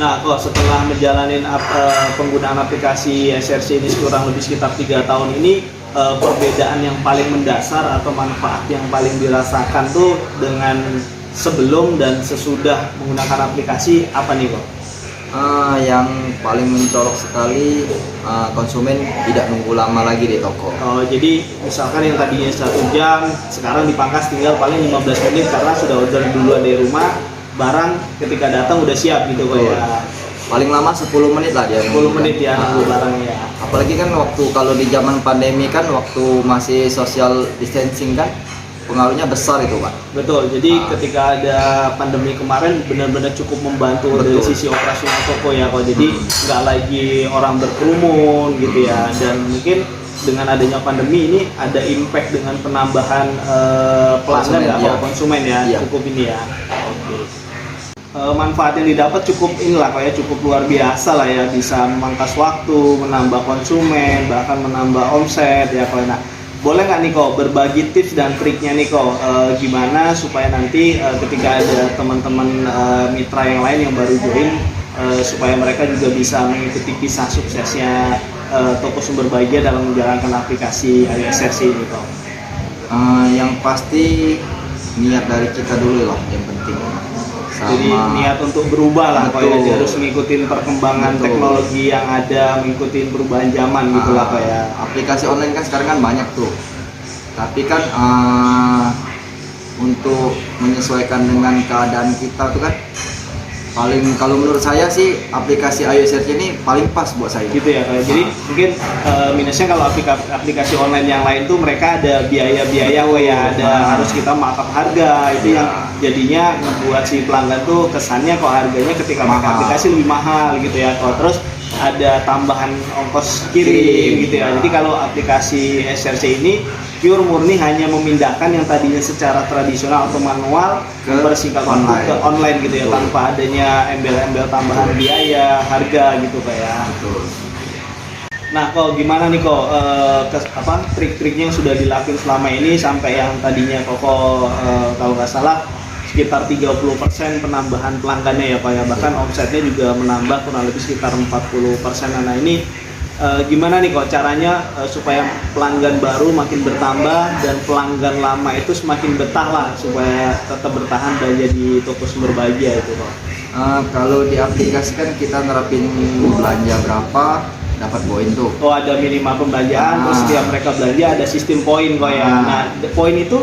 Nah, kok setelah menjalani penggunaan aplikasi SRC ini kurang lebih sekitar 3 tahun ini, perbedaan yang paling mendasar atau manfaat yang paling dirasakan tuh dengan sebelum dan sesudah menggunakan aplikasi apa nih kok? Yang paling mencolok sekali, konsumen tidak nunggu lama lagi di toko. Oh, jadi misalkan yang tadinya 1 jam, sekarang dipangkas tinggal paling 15 menit karena sudah order duluan dari rumah, barang ketika datang udah siap gitu kok ya. Paling lama 10 menit lah dia. 10 menit ya nunggu barangnya. Apalagi kan waktu kalau di zaman pandemi kan, waktu masih social distancing kan, pengaruhnya besar itu Pak. Betul, jadi ketika ada pandemi kemarin benar-benar cukup membantu dari sisi operasional toko ya kok. Jadi nggak lagi orang berkerumun gitu ya, dan mungkin dengan adanya pandemi ini ada impact dengan penambahan pelanggan atau konsumen ya, cukup ini ya. Oke. Manfaat yang didapat cukup inilah kok ya, cukup luar biasa lah ya, bisa memangkas waktu, menambah konsumen, bahkan menambah omset ya kok. Nah, boleh nggak nih kok berbagi tips dan triknya nih kok, gimana supaya nanti ketika ada teman-teman mitra yang lain yang baru join, supaya mereka juga bisa mengikuti kisah suksesnya toko sumber bahagia dalam menjalankan aplikasi SRC ini kok. Yang pasti niat dari kita dulu lah yang penting. Jadi niat untuk berubah lah kok ya, jadi harus ngikutin perkembangan teknologi yang ada, ngikutin perubahan zaman gitu lah kok ya. Aplikasi online kan sekarang kan banyak tuh, tapi kan untuk menyesuaikan dengan keadaan kita tuh kan paling, kalau menurut saya sih aplikasi iOS ini paling pas buat saya gitu ya kayak. Jadi mungkin minusnya kalau aplikasi online yang lain tuh mereka ada biaya-biaya kok ya, ada harus kita markup harga, itu yang jadinya membuat si pelanggan tuh kesannya kok harganya ketika pakai aplikasi lebih mahal gitu ya kok. Terus ada tambahan ongkos kirim gitu ya. Jadi kalau aplikasi SRC ini pure murni hanya memindahkan yang tadinya secara tradisional atau manual mempersingkat waktu ke online gitu ya, tanpa adanya embel-embel tambahan biaya, harga gitu kayak. Nah kok gimana nih kok trik-triknya yang sudah dilakukan selama ini sampai yang tadinya kok kalau nggak salah sekitar 30% penambahan pelanggannya ya Pak ya, bahkan omsetnya juga menambah kurang lebih sekitar 40%. Nah ini gimana nih kok caranya supaya pelanggan baru makin bertambah dan pelanggan lama itu semakin betah lah supaya tetap bertahan belanja di toko sumber bahagia itu kok? Kalau di aplikasi kan kita nerapin belanja berapa dapat poin tuh. Oh, ada minimal pembelanjaan, terus setiap mereka belanja ada sistem poin kok ya. Nah poin itu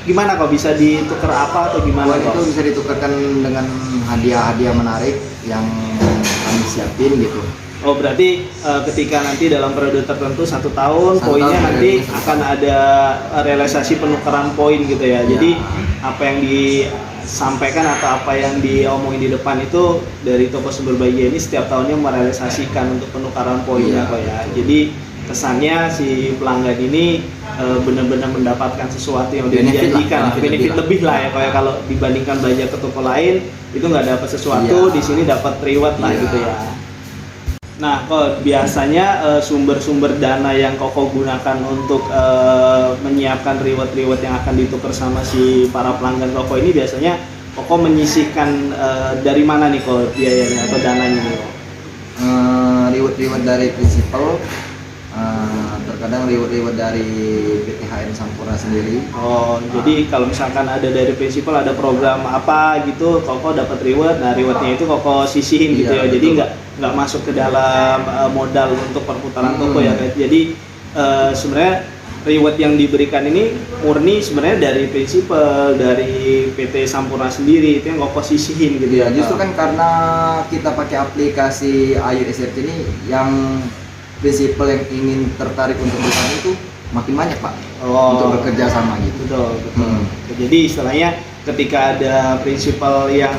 gimana kok, bisa ditukar apa atau gimana? Poin itu bisa ditukarkan dengan hadiah-hadiah menarik yang kami siapin gitu. Oh berarti ketika nanti dalam periode tertentu 1 tahun poinnya nanti akan ada realisasi penukaran poin gitu ya. Jadi apa yang disampaikan atau apa yang diomongin di depan itu dari toko sumber bahagia ini setiap tahunnya merealisasikan untuk penukaran poinnya kok ya. Jadi kesannya si pelanggan ini benar-benar mendapatkan sesuatu yang dijanjikan, benefit lebih lah ya kok ya. Kalau dibandingkan belanja ke toko lain itu nggak dapat sesuatu, di sini dapat reward lah gitu ya. Nah, kok biasanya sumber-sumber dana yang Koko gunakan untuk menyiapkan reward-reward yang akan ditukar sama si para pelanggan Koko ini, biasanya Koko menyisihkan dari mana nih kok biayanya atau dananya nih? Reward dari prinsipal, terkadang reward dari PTHN Sampurna sendiri. Oh, jadi kalau misalkan ada dari prinsipal ada program apa gitu, Koko dapat reward. Nah, rewardnya itu Koko sisihin gitu ya. Jadi nggak masuk ke dalam modal untuk perputaran toko ya. Jadi sebenarnya reward yang diberikan ini murni sebenarnya dari prinsipal, dari PT Sampurna sendiri, itu yang Koko sisihin gitu ya. Justru kan karena kita pakai aplikasi iOS ini, yang prinsipal yang ingin tertarik untuk bersama itu makin banyak Pak, untuk bekerja sama gitu. Betul. Jadi istilahnya ketika ada prinsipal yang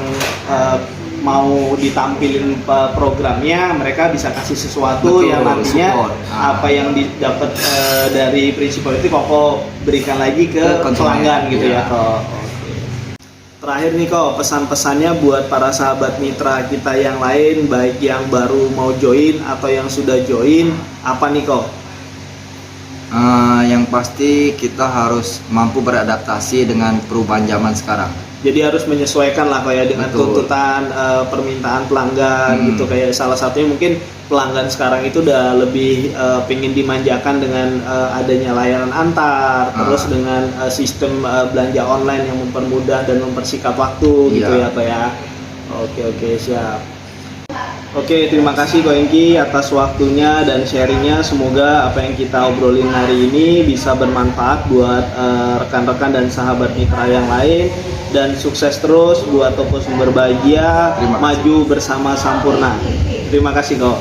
mau ditampilin programnya, mereka bisa kasih sesuatu yang nantinya apa yang didapat dari prinsipal itu Koko berikan lagi ke pelanggan gitu ya kok. Terakhir nih kok, pesan-pesannya buat para sahabat mitra kita yang lain, baik yang baru mau join atau yang sudah join, apa nih kok? Yang pasti kita harus mampu beradaptasi dengan perubahan zaman sekarang. Jadi harus menyesuaikan lah kayak dengan Betul. tuntutan permintaan pelanggan gitu. Kayak salah satunya mungkin pelanggan sekarang itu udah lebih pengen dimanjakan dengan adanya layanan antar, terus dengan sistem belanja online yang mempermudah dan mempersingkat waktu gitu ya Iya. Pak ya. Oke siap. Oke, terima kasih Ko Engki atas waktunya dan sharingnya. Semoga apa yang kita obrolin hari ini bisa bermanfaat buat rekan-rekan dan sahabat mitra yang lain. Dan sukses terus buat Toko Sumber Bahagia, Terima kasih. maju bersama Sampurna. Terima kasih Ko.